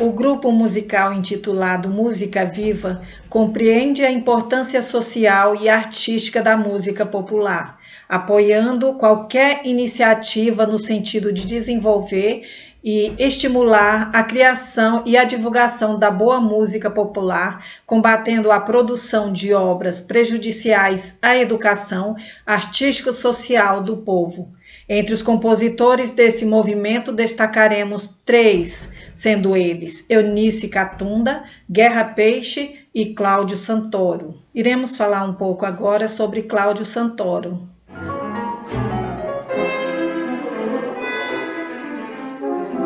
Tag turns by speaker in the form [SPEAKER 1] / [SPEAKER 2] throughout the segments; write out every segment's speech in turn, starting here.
[SPEAKER 1] O grupo musical intitulado Música Viva compreende a importância social e artística da música popular, apoiando qualquer iniciativa no sentido de desenvolver e estimular a criação e a divulgação da boa música popular, combatendo a produção de obras prejudiciais à educação artístico-social do povo. Entre os compositores desse movimento destacaremos 3, sendo eles Eunice Catunda, Guerra Peixe e Cláudio Santoro. Iremos falar um pouco agora sobre Cláudio Santoro.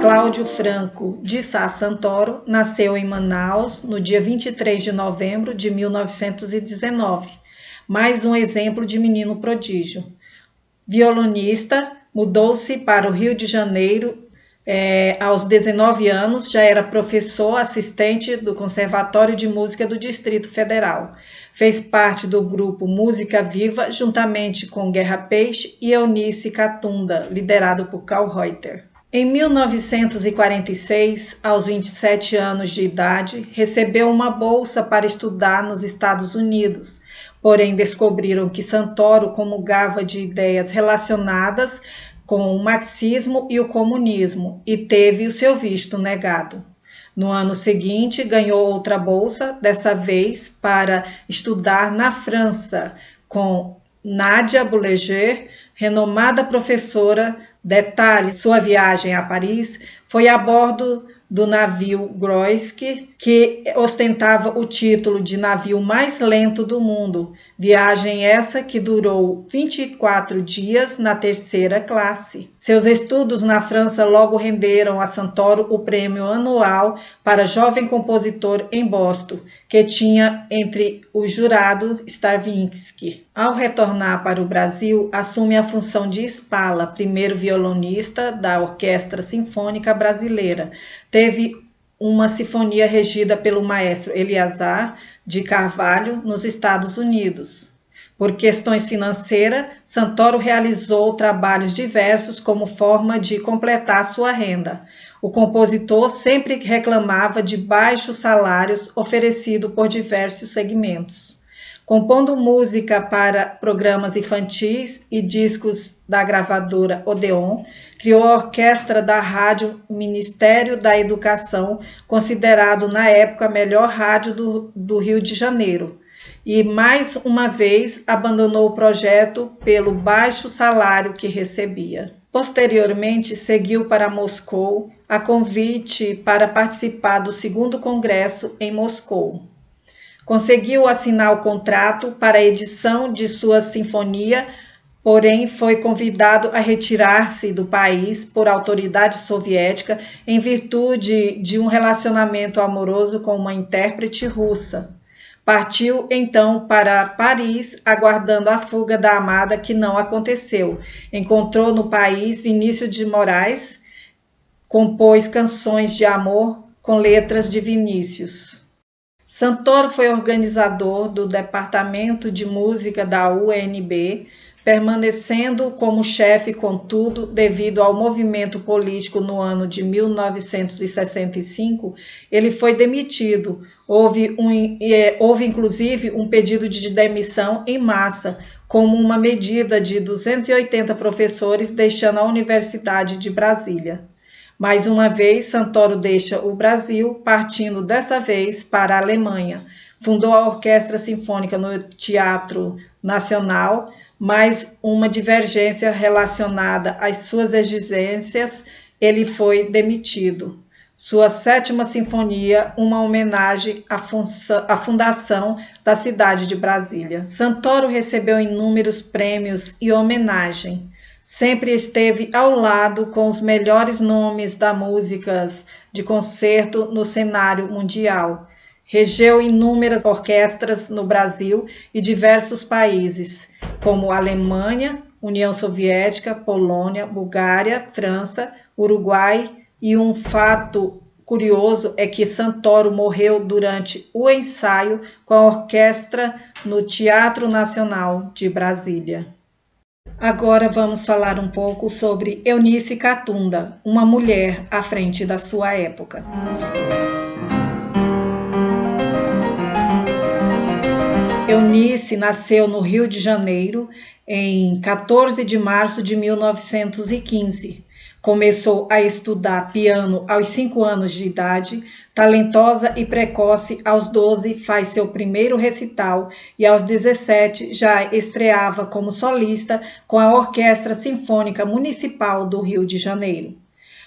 [SPEAKER 1] Cláudio Franco de Sá Santoro nasceu em Manaus no dia 23 de novembro de 1919. Mais um exemplo de menino prodígio. Violonista, mudou-se para o Rio de Janeiro aos 19 anos, já era professor assistente do Conservatório de Música do Distrito Federal. Fez parte do grupo Música Viva, juntamente com Guerra Peixe e Eunice Catunda, liderado por Karl Reuter. Em 1946, aos 27 anos de idade, recebeu uma bolsa para estudar nos Estados Unidos, porém descobriram que Santoro comungava de ideias relacionadas com o marxismo e o comunismo e teve o seu visto negado. No ano seguinte, ganhou outra bolsa, dessa vez para estudar na França, com Nadia Boulanger, renomada professora. Detalhe, sua viagem a Paris foi a bordo do navio Groisque, que ostentava o título de navio mais lento do mundo. Viagem essa que durou 24 dias na terceira classe. Seus estudos na França logo renderam a Santoro o prêmio anual para jovem compositor em Boston, que tinha entre o jurado Stravinsky. Ao retornar para o Brasil, assume a função de Spala, primeiro violonista da Orquestra Sinfônica Brasileira. Teve uma sinfonia regida pelo maestro Eleazar de Carvalho nos Estados Unidos. Por questões financeiras, Santoro realizou trabalhos diversos como forma de completar sua renda. O compositor sempre reclamava de baixos salários oferecidos por diversos segmentos. Compondo música para programas infantis e discos da gravadora Odeon, criou a orquestra da Rádio Ministério da Educação, considerado na época a melhor rádio do Rio de Janeiro, e mais uma vez abandonou o projeto pelo baixo salário que recebia. Posteriormente, seguiu para Moscou a convite para participar do segundo congresso em Moscou. Conseguiu assinar o contrato para a edição de sua sinfonia, porém foi convidado a retirar-se do país por autoridade soviética em virtude de um relacionamento amoroso com uma intérprete russa. Partiu então para Paris, aguardando a fuga da amada, que não aconteceu. Encontrou no país Vinícius de Moraes, compôs canções de amor com letras de Vinícius. Santoro foi organizador do Departamento de Música da UNB, permanecendo como chefe, contudo, devido ao movimento político no ano de 1965, ele foi demitido. Houve inclusive um pedido de demissão em massa, como uma medida de 280 professores deixando a Universidade de Brasília. Mais uma vez, Santoro deixa o Brasil, partindo dessa vez para a Alemanha. Fundou a Orquestra Sinfônica no Teatro Nacional, mas uma divergência relacionada às suas exigências, ele foi demitido. Sua 7ª Sinfonia, uma homenagem à fundação da cidade de Brasília. Santoro recebeu inúmeros prêmios e homenagem. Sempre esteve ao lado com os melhores nomes da música de concerto no cenário mundial. Regeu inúmeras orquestras no Brasil e diversos países, como Alemanha, União Soviética, Polônia, Bulgária, França, Uruguai, e um fato curioso é que Santoro morreu durante o ensaio com a orquestra no Teatro Nacional de Brasília. Agora vamos falar um pouco sobre Eunice Catunda, uma mulher à frente da sua época. Eunice nasceu no Rio de Janeiro em 14 de março de 1915. Começou a estudar piano aos 5 anos de idade, talentosa e precoce. Aos 12 faz seu primeiro recital e aos 17 já estreava como solista com a Orquestra Sinfônica Municipal do Rio de Janeiro.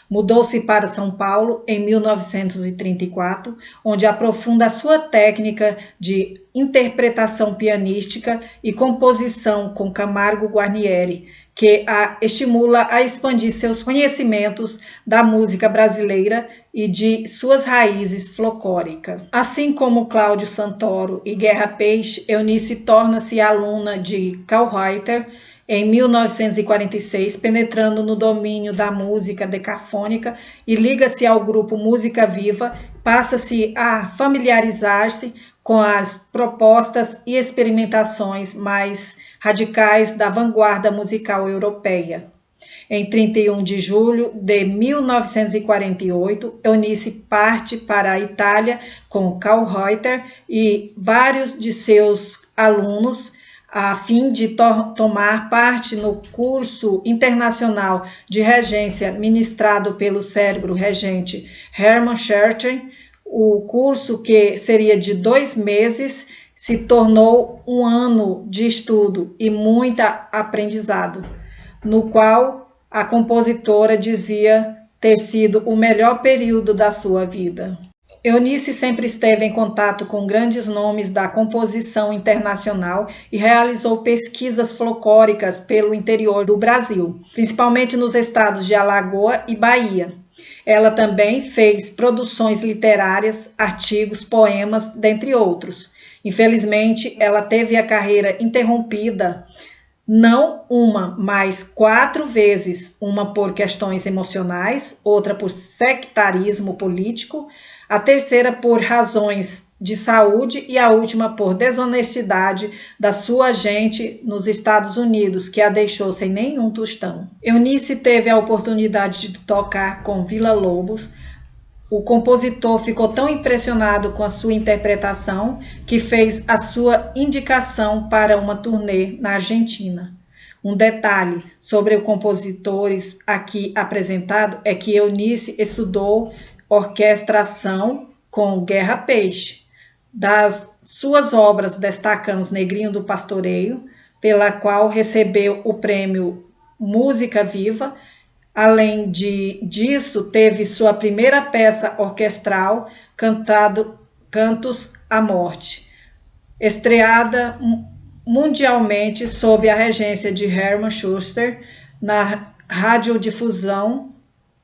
[SPEAKER 1] Mudou-se para São Paulo em 1934, onde aprofunda a sua técnica de interpretação pianística e composição com Camargo Guarnieri, que a estimula a expandir seus conhecimentos da música brasileira e de suas raízes folclóricas. Assim como Cláudio Santoro e Guerra Peixe, Eunice torna-se aluna de Carl Reuter em 1946, penetrando no domínio da música decafônica e liga-se ao grupo Música Viva, passa-se a familiarizar-se com as propostas e experimentações mais radicais da vanguarda musical europeia. Em 31 de julho de 1948, Eunice parte para a Itália com Carl Reuter e vários de seus alunos, a fim de tomar parte no curso internacional de regência ministrado pelo cérebro regente Hermann Scherchen. O curso, que seria de 2 meses, se tornou um ano de estudo e muito aprendizado, no qual a compositora dizia ter sido o melhor período da sua vida. Eunice sempre esteve em contato com grandes nomes da composição internacional e realizou pesquisas folclóricas pelo interior do Brasil, principalmente nos estados de Alagoas e Bahia. Ela também fez produções literárias, artigos, poemas, dentre outros. Infelizmente, ela teve a carreira interrompida não uma, mas 4 vezes, uma por questões emocionais, outra por sectarismo político, a terceira por razões de saúde e a última por desonestidade da sua agente nos Estados Unidos, que a deixou sem nenhum tostão. Eunice teve a oportunidade de tocar com Villa-Lobos. O compositor ficou tão impressionado com a sua interpretação que fez a sua indicação para uma turnê na Argentina. Um detalhe sobre os compositores aqui apresentado é que Eunice estudou orquestração com Guerra Peixe. Das suas obras destacamos Negrinho do Pastoreio, pela qual recebeu o prêmio Música Viva. Além disso, teve sua primeira peça orquestral, Cantos à Morte, estreada mundialmente sob a regência de Hermann Schuster na Radiodifusão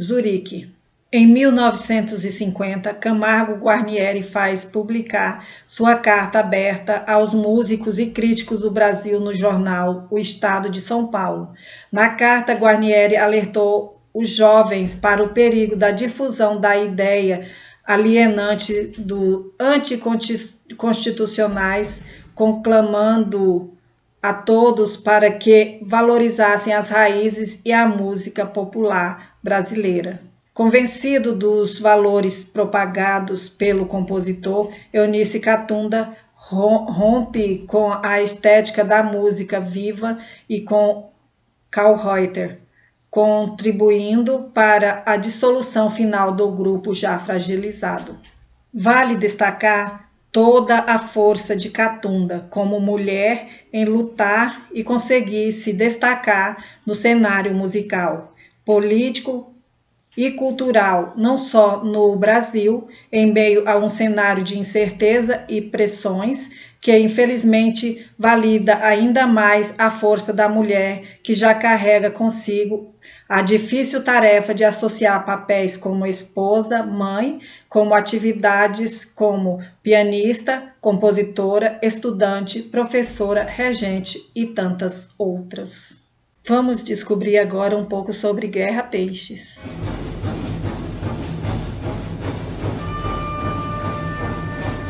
[SPEAKER 1] Zurique. Em 1950, Camargo Guarnieri faz publicar sua carta aberta aos músicos e críticos do Brasil no jornal O Estado de São Paulo. Na carta, Guarnieri alertou os jovens para o perigo da difusão da ideia alienante do anticonstitucionais, conclamando a todos para que valorizassem as raízes e a música popular brasileira. Convencido dos valores propagados pelo compositor, Eunice Catunda rompe com a estética da música viva e com Carl Reuter, contribuindo para a dissolução final do grupo já fragilizado. Vale destacar toda a força de Catunda como mulher em lutar e conseguir se destacar no cenário musical, político e cultural, não só no Brasil, em meio a um cenário de incerteza e pressões que infelizmente valida ainda mais a força da mulher, que já carrega consigo a difícil tarefa de associar papéis como esposa, mãe, como atividades como pianista, compositora, estudante, professora, regente e tantas outras. Vamos descobrir agora um pouco sobre Guerra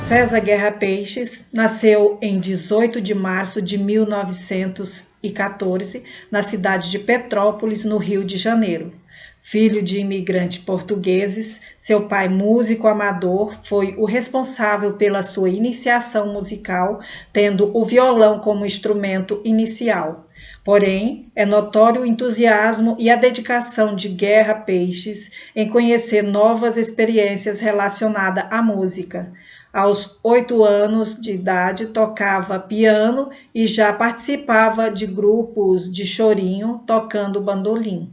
[SPEAKER 1] César Guerra Peixes nasceu em 18 de março de 1914, na cidade de Petrópolis, no Rio de Janeiro. Filho de imigrantes portugueses, seu pai, músico amador, foi o responsável pela sua iniciação musical, tendo o violão como instrumento inicial. Porém, é notório o entusiasmo e a dedicação de Guerra Peixes em conhecer novas experiências relacionadas à música. Aos 8 anos de idade, tocava piano e já participava de grupos de chorinho, tocando bandolim.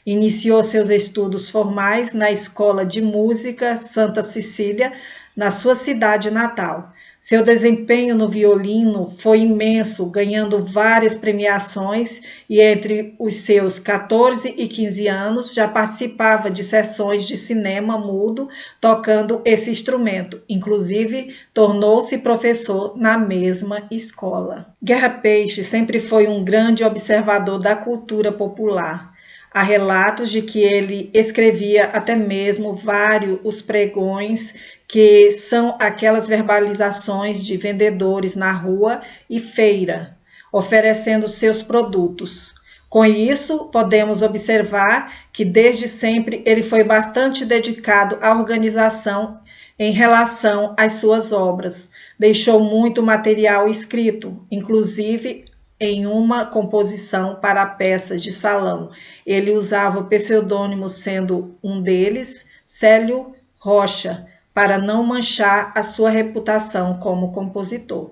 [SPEAKER 1] Iniciou seus estudos formais na Escola de Música Santa Cecília, na sua cidade natal. Seu desempenho no violino foi imenso, ganhando várias premiações e entre os seus 14 e 15 anos já participava de sessões de cinema mudo tocando esse instrumento. Inclusive, tornou-se professor na mesma escola. Guerra Peixes sempre foi um grande observador da cultura popular. Há relatos de que ele escrevia até mesmo vários pregões, que são aquelas verbalizações de vendedores na rua e feira, oferecendo seus produtos. Com isso, podemos observar que desde sempre ele foi bastante dedicado à organização em relação às suas obras. Deixou muito material escrito, inclusive em uma composição para peças de salão. Ele usava o pseudônimo, sendo um deles Célio Rocha, para não manchar a sua reputação como compositor.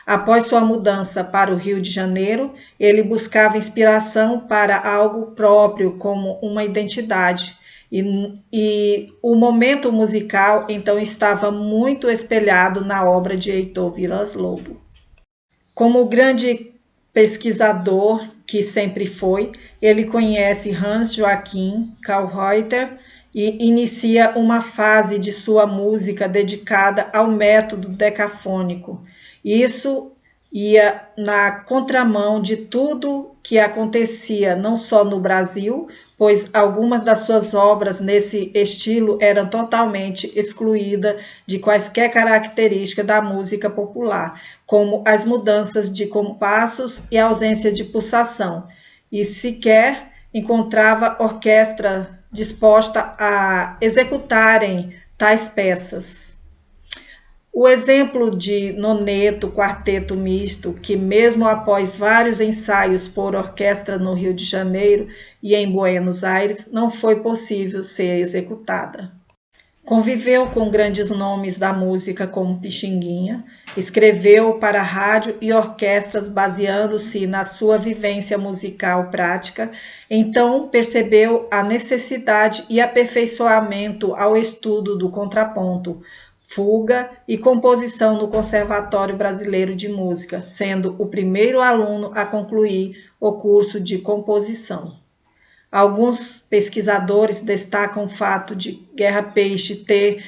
[SPEAKER 1] Após sua mudança para o Rio de Janeiro, ele buscava inspiração para algo próprio, como uma identidade. E o momento musical, então, estava muito espelhado na obra de Heitor Villa-Lobos. Como grande pesquisador que sempre foi, ele conhece Hans Joachim Kallreuter e inicia uma fase de sua música dedicada ao método decafônico. Isso ia na contramão de tudo que acontecia não só no Brasil, pois algumas das suas obras nesse estilo eram totalmente excluídas de quaisquer características da música popular, como as mudanças de compassos e a ausência de pulsação, e sequer encontrava orquestra disposta a executarem tais peças. O exemplo de noneto, quarteto misto, que mesmo após vários ensaios por orquestra no Rio de Janeiro e em Buenos Aires, não foi possível ser executada. Conviveu com grandes nomes da música como Pixinguinha, escreveu para rádio e orquestras baseando-se na sua vivência musical prática, então percebeu a necessidade e aperfeiçoamento ao estudo do contraponto, fuga e composição no Conservatório Brasileiro de Música, sendo o primeiro aluno a concluir o curso de composição. Alguns pesquisadores destacam o fato de Guerra Peixe ter,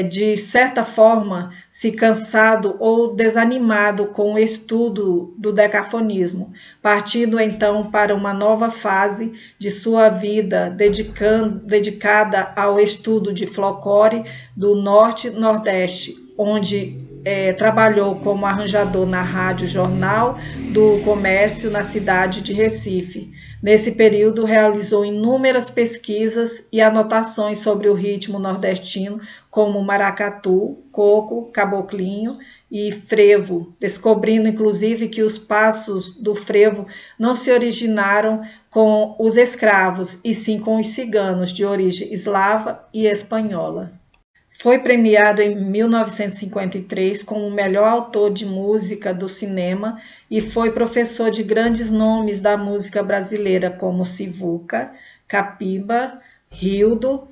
[SPEAKER 1] de certa forma, se cansado ou desanimado com o estudo do decafonismo, partindo então para uma nova fase de sua vida, dedicada ao estudo de folclore do Norte e Nordeste, onde trabalhou como arranjador na Rádio Jornal do Comércio na cidade de Recife. Nesse período, realizou inúmeras pesquisas e anotações sobre o ritmo nordestino, como maracatu, coco, caboclinho e frevo, descobrindo inclusive que os passos do frevo não se originaram com os escravos, e sim com os ciganos de origem eslava e espanhola. Foi premiado em 1953 como o melhor autor de música do cinema e foi professor de grandes nomes da música brasileira como Sivuca, Capiba, Rildo,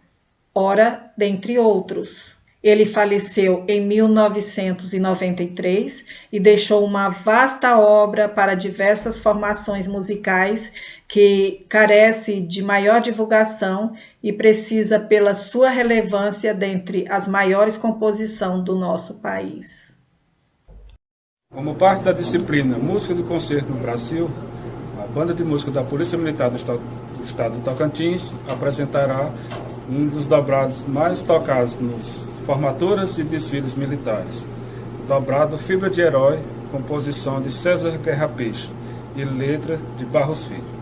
[SPEAKER 1] Ora, dentre outros. Ele faleceu em 1993 e deixou uma vasta obra para diversas formações musicais que carece de maior divulgação e precisa pela sua relevância dentre as maiores composições do nosso país.
[SPEAKER 2] Como parte da disciplina Música do Concerto no Brasil, a Banda de Música da Polícia Militar do Estado do Tocantins apresentará um dos dobrados mais tocados nos formaturas e desfiles militares. Dobrado Fibra de Herói, composição de César Guerra Peixe e letra de Barros Filho.